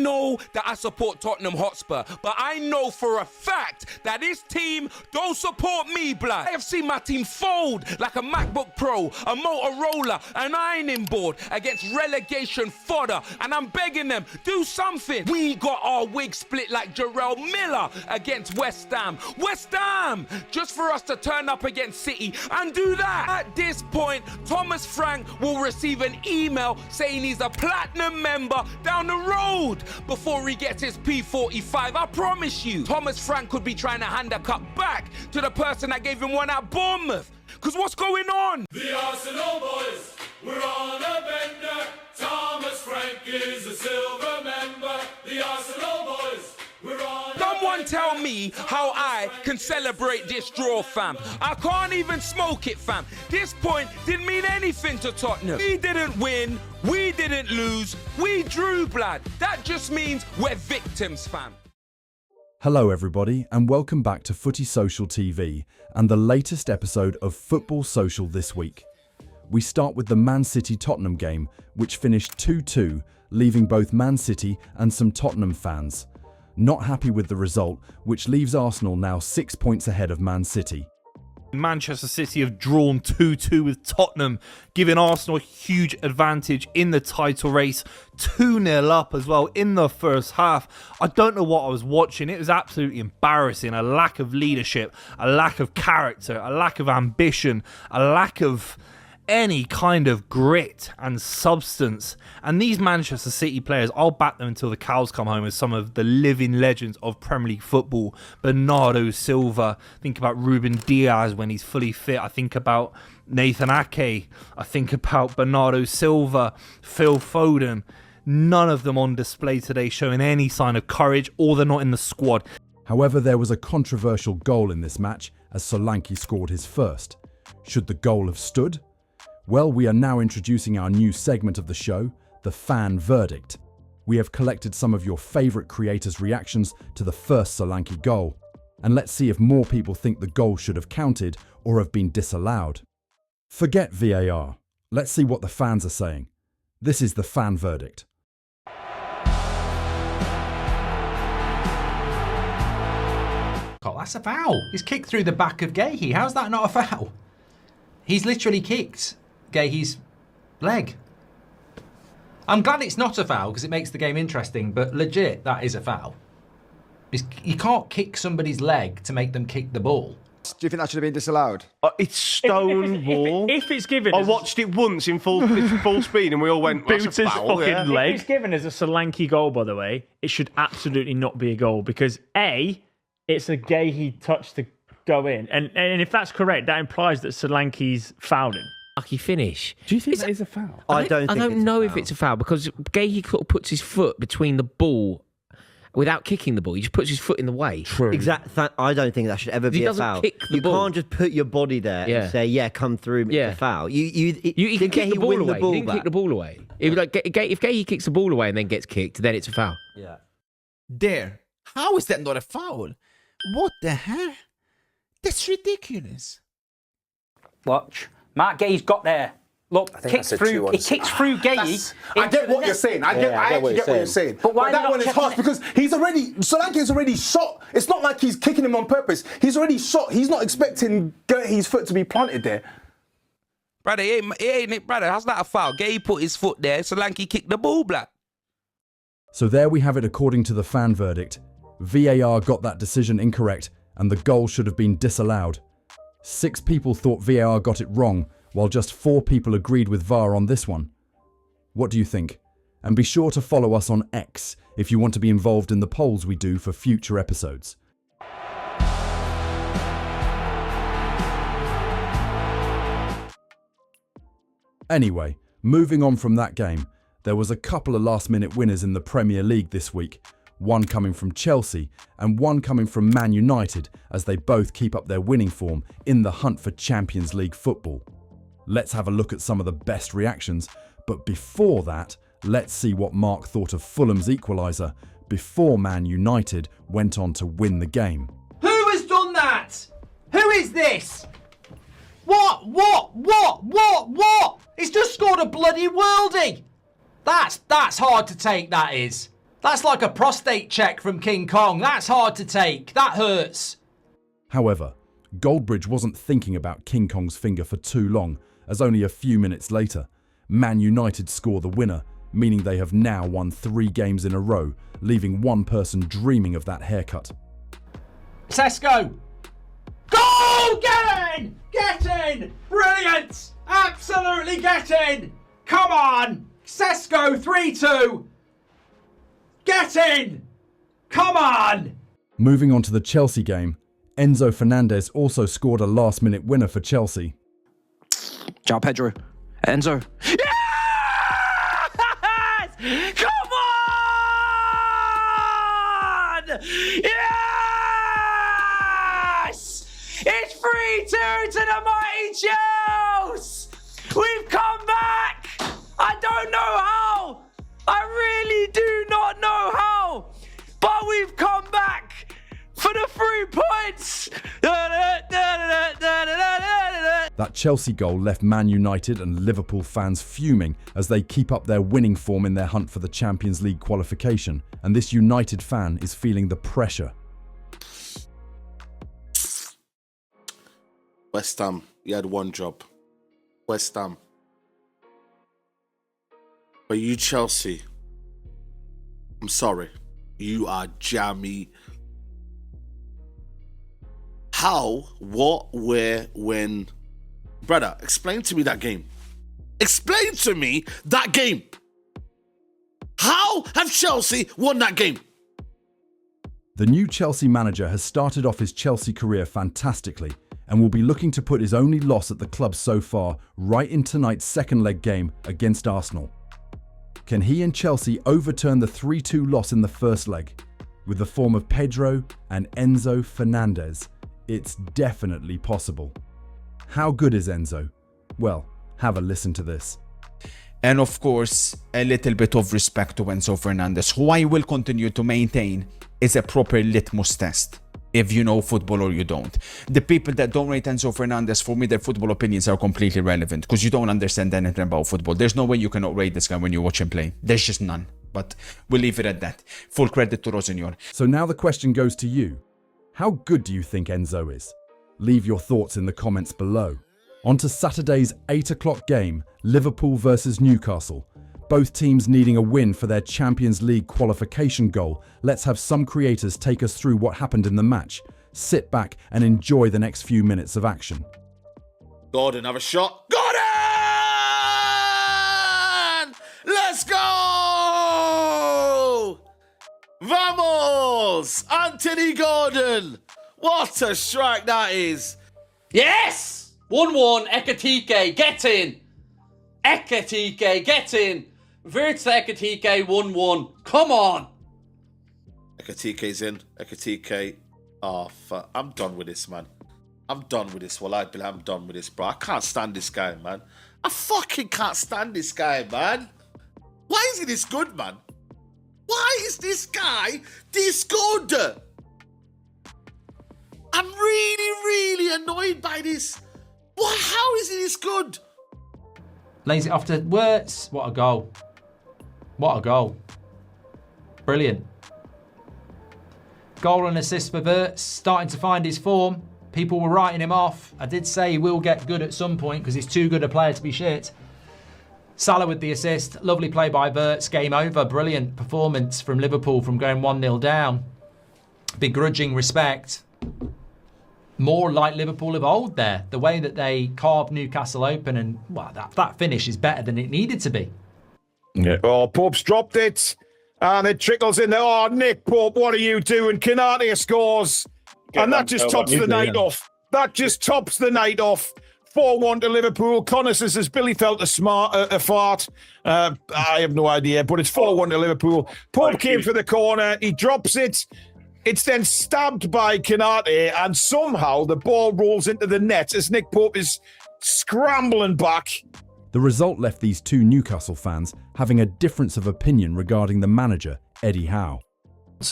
know that I support Tottenham Hotspur, but I know for a fact that this team don't support me, blood. I have seen my team fold like a MacBook Pro, a Motorola, an ironing board against relegation fodder, and I'm begging them, do something. We got our wig split like Jarrell Miller against West Ham. West Ham! Just for us to turn up against City and do that. At this point, Thomas Frank will receive an email saying he's a platinum member down the road before he gets his P45. I promise you, Thomas Frank could be trying to hand a cup back to the person that gave him one at Bournemouth. Because what's going on? The Arsenal boys, we're on a bender. Thomas Frank is a silver member. The Arsenal boys, we're on Someone tell me how I can celebrate this draw, fam. I can't even smoke it, fam. This point didn't mean anything to Tottenham. We didn't win, we didn't lose, we drew, blood. That just means we're victims, fam. Hello everybody and welcome back to Footy Social TV and the latest episode of Football Social this week. We start with the Man City Tottenham game, which finished 2-2, leaving both Man City and some Tottenham fans not happy with the result, which leaves Arsenal now 6 points ahead of Man City. Manchester City have drawn 2-2 with Tottenham, giving Arsenal a huge advantage in the title race. 2-0 up as well in the first half. I don't know what I was watching. It was absolutely embarrassing. A lack of leadership, a lack of character, a lack of ambition, a lack of any kind of grit and substance. And these Manchester City players, I'll back them until the cows come home as some of the living legends of Premier League football. Bernardo Silva, think about Ruben Diaz when he's fully fit. I think about Nathan Ake. I think about Bernardo Silva, Phil Foden. None of them on display today showing any sign of courage, or they're not in the squad. However, there was a controversial goal in this match as Solanke scored his first. Should the goal have stood? Well, we are now introducing our new segment of the show, the Fan Verdict. We have collected some of your favourite creators' reactions to the first Solanke goal, and let's see if more people think the goal should have counted or have been disallowed. Forget VAR. Let's see what the fans are saying. This is the Fan Verdict. Oh, that's a foul. He's kicked through the back of Gahey. How's that not a foul? He's literally kicked Gahey's leg. I'm glad it's not a foul because it makes the game interesting, but legit, that is a foul. You can't kick somebody's leg to make them kick the ball. Do you think that should have been disallowed? It's stone wall. If it's given, I watched it once in full speed, and we all went, "That's a foul." Fucking leg. If it's given as a Solanke goal, by the way, it should absolutely not be a goal because A, it's a Gahey touch to go in, and if that's correct, that implies that Solanke's fouled him. Lucky finish. Do you think that is a foul? I don't know if it's a foul because Gahey puts his foot between the ball without kicking the ball. He just puts his foot in the way. True. Exactly. I don't think that should ever be a foul. You can't just put your body there and say, "Yeah, come through." It's a foul. You can kick the ball away. He didn't kick the ball away. If Gahey kicks the ball away and then gets kicked, then it's a foul. Yeah. There. How is that not a foul? What the hell? That's ridiculous. Watch. Mark Gay's got there. Look, kicks through. He kicks through Gahey. I get what you're saying. I actually get what you're saying. But why that one is harsh because Solanke's already shot. It's not like he's kicking him on purpose. He's already shot. He's not expecting his foot to be planted there. Brother, it ain't, brother. How's that a foul? Gahey put his foot there, Solanke kicked the ball, black. So there we have it according to the Fan Verdict. VAR got that decision incorrect and the goal should have been disallowed. 6 people thought VAR got it wrong, while just 4 people agreed with VAR on this one. What do you think? And be sure to follow us on X if you want to be involved in the polls we do for future episodes. Anyway, moving on from that game, there was a couple of last-minute winners in the Premier League this week. One coming from Chelsea and one coming from Man United as they both keep up their winning form in the hunt for Champions League football. Let's have a look at some of the best reactions, but before that, let's see what Mark thought of Fulham's equaliser before Man United went on to win the game. Who has done that? Who is this? What? He's just scored a bloody worldie. That's hard to take, that is. That's like a prostate check from King Kong. That's hard to take. That hurts. However, Goldbridge wasn't thinking about King Kong's finger for too long, as only a few minutes later, Man United score the winner, meaning they have now won 3 games in a row, leaving one person dreaming of that haircut. Sesko! Goal! Get in! Get in! Brilliant! Absolutely get in! Come on! Sesko 3-2! Get in! Come on! Moving on to the Chelsea game, Enzo Fernandez also scored a last-minute winner for Chelsea. Ciao, Pedro. Enzo. Yes! Come on! Yes! It's 3-2 to the mighty Chelsea! We've come back! I don't know how! I really do not know how! But we've come back for the 3 points! That Chelsea goal left Man United and Liverpool fans fuming as they keep up their winning form in their hunt for the Champions League qualification, and this United fan is feeling the pressure. West Ham, you had one job. West Ham. But you Chelsea, I'm sorry, you are jammy. How, what, where, when? Brother, explain to me that game. Explain to me that game. How have Chelsea won that game? The new Chelsea manager has started off his Chelsea career fantastically and will be looking to put his only loss at the club so far right in tonight's second leg game against Arsenal. Can he and Chelsea overturn the 3-2 loss in the first leg? With the form of Pedro and Enzo Fernandez, it's definitely possible. How good is Enzo? Well, have a listen to this. And of course, a little bit of respect to Enzo Fernandez, who I will continue to maintain is a proper litmus test, if you know football or you don't. The people that don't rate Enzo Fernandez, for me, their football opinions are completely irrelevant because you don't understand anything about football. There's no way you cannot rate this guy when you watch him play. There's just none. But we'll leave it at that. Full credit to Rossignol. So now the question goes to you. How good do you think Enzo is? Leave your thoughts in the comments below. On to Saturday's 8 o'clock game, Liverpool versus Newcastle. Both teams needing a win for their Champions League qualification goal. Let's have some creators take us through what happened in the match. Sit back and enjoy the next few minutes of action. Gordon, have a shot. Gordon! Let's go! Vamos! Anthony Gordon! What a strike that is! Yes! 1-1, Ekatike, get in! Ekatike, get in! Verts to Ekatike, 1-1. Come on! Ekatike's in. Ekatike. Oh, fuck. I'm done with this, man. I'm done with this. Well, I'm done with this, bro. I can't stand this guy, man. I fucking can't stand this guy, man. Why is he this good, man? Why is this guy this good? I'm really, really annoyed by this. What? How is he this good? Lays it off to Wirtz. What a goal. What a goal. Brilliant. Goal and assist for Wirtz. Starting to find his form. People were writing him off. I did say he will get good at some point because he's too good a player to be shit. Salah with the assist. Lovely play by Wirtz. Game over. Brilliant performance from Liverpool from going 1-0 down. Begrudging respect. More like Liverpool of old there. The way that they carved Newcastle open and well, that finish is better than it needed to be. Yeah. Oh, Pope's dropped it. And it trickles in there. Oh, Nick Pope, what are you doing? Kanate scores. And that just tops the night off. That just tops the night off. 4-1 to Liverpool. Connor says Billy felt a fart. I have no idea, but it's 4-1 to Liverpool. Pope came for the corner. He drops it. It's then stabbed by Kanate, and somehow the ball rolls into the net as Nick Pope is scrambling back. The result left these two Newcastle fans having a difference of opinion regarding the manager, Eddie Howe.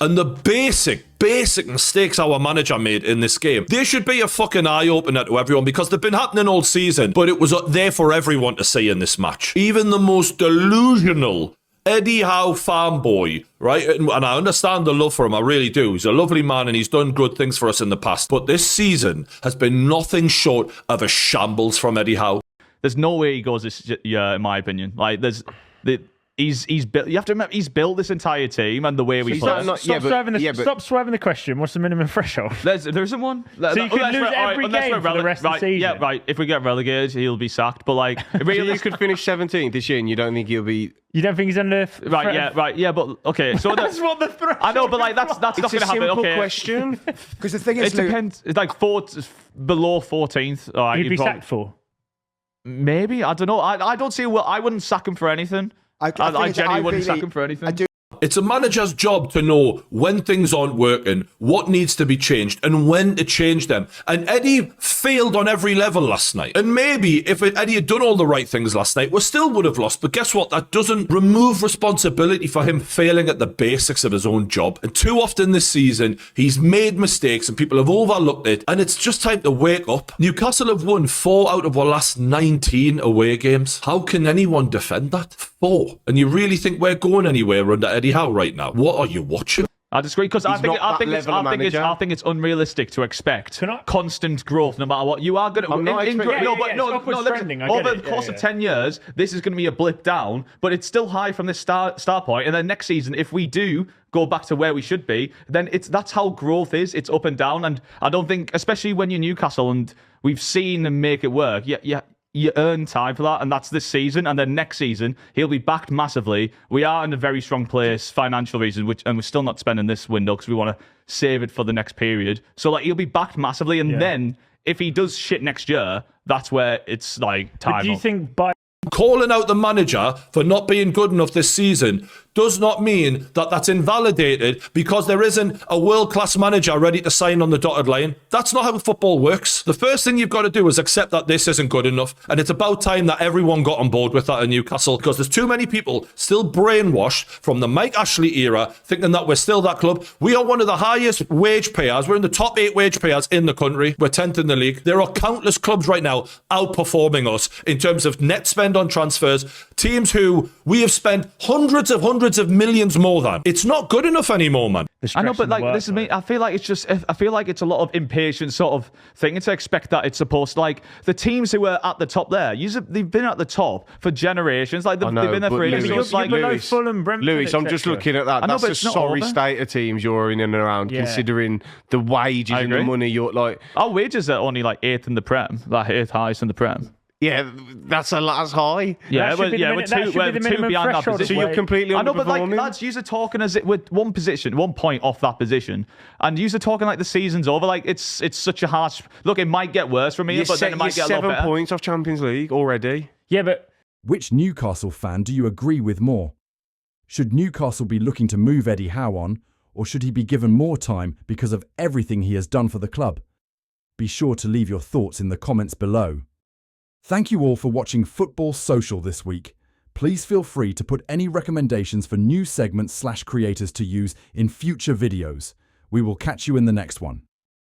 And the basic mistakes our manager made in this game, they should be a fucking eye-opener to everyone because they've been happening all season, but it was there for everyone to see in this match. Even the most delusional Eddie Howe fanboy, right? And I understand the love for him, I really do. He's a lovely man and he's done good things for us in the past. But this season has been nothing short of a shambles from Eddie Howe. There's no way he goes this year, in my opinion. Like, he's built. You have to remember, he's built this entire team and the way we play. Stop swerving the question. What's the minimum threshold? There isn't one. So you could lose every game for the rest of the season. Yeah, right. If we get relegated, he'll be sacked. But like, really, you could finish 17th this year, and you don't think he'll be. You don't think he's under? Yeah, but okay. So that's what the threshold. I know, but like that's not going to happen. It's a simple Okay. question. Because the thing is, it depends. It's like below 14th. Right, He'd be sacked for. Maybe, I don't know. I don't see. Well, I wouldn't sack him for anything. I genuinely wouldn't sack him for anything. It's a manager's job to know when things aren't working, what needs to be changed, and when to change them. And Eddie failed on every level last night. And maybe if Eddie had done all the right things last night, we still would have lost. But guess what? That doesn't remove responsibility for him failing at the basics of his own job. And too often this season, he's made mistakes and people have overlooked it. And it's just time to wake up. Newcastle have won 4 out of our last 19 away games. How can anyone defend that? 4. And you really think we're going anywhere under Eddie Howe right now? What are you watching? I disagree because I think it's unrealistic to expect constant growth no matter what. You are going to over the course of 10 years, this is going to be a blip down, but it's still high from this start point. And then next season, if we do go back to where we should be, then that's how growth is. It's up and down, and I don't think, especially when you're Newcastle and we've seen them make it work. You earn time for that, and that's this season. And then next season, he'll be backed massively. We are in a very strong place, financial reasons, and we're still not spending this window because we want to save it for the next period. So like, he'll be backed massively, and then if he does shit next year, that's where it's like time. But do you think by calling out the manager for not being good enough this season does not mean that that's invalidated because there isn't a world-class manager ready to sign on the dotted line? That's not how football works. The first thing you've got to do is accept that this isn't good enough, and it's about time that everyone got on board with that in Newcastle, because there's too many people still brainwashed from the Mike Ashley era thinking that we're still that club. We are one of the highest wage payers. We're in the top 8 wage payers in the country. We're 10th in the league. There are countless clubs right now outperforming us in terms of net spend on transfers, teams who we have spent hundreds of millions more than. It's not good enough anymore, man. I know, but like, this is me. I feel like it's a lot of impatient sort of thing to expect that it's supposed to, like, the teams who are at the top there, they've been at the top for generations. Like, they've been there for ages. Like Fulham, Brentford, Lewis, I'm just looking at that. That's a sorry state of teams you're in and around, considering the wages and the money you're like. Our wages are only like 8th in the Prem, like 8th highest in the Prem. Yeah, that's high. Yeah, we're two beyond that position. So you're completely underperforming. I know, but like, lads, you're talking as it with one point off that position, and you're talking like the season's over. Like, it's such a harsh look. It might get worse from here, but then it might get a lot better. 7 points off Champions League already. Yeah, but which Newcastle fan do you agree with more? Should Newcastle be looking to move Eddie Howe on, or should he be given more time because of everything he has done for the club? Be sure to leave your thoughts in the comments below. Thank you all for watching Football Social this week. Please feel free to put any recommendations for new segments/creators to use in future videos. We will catch you in the next one.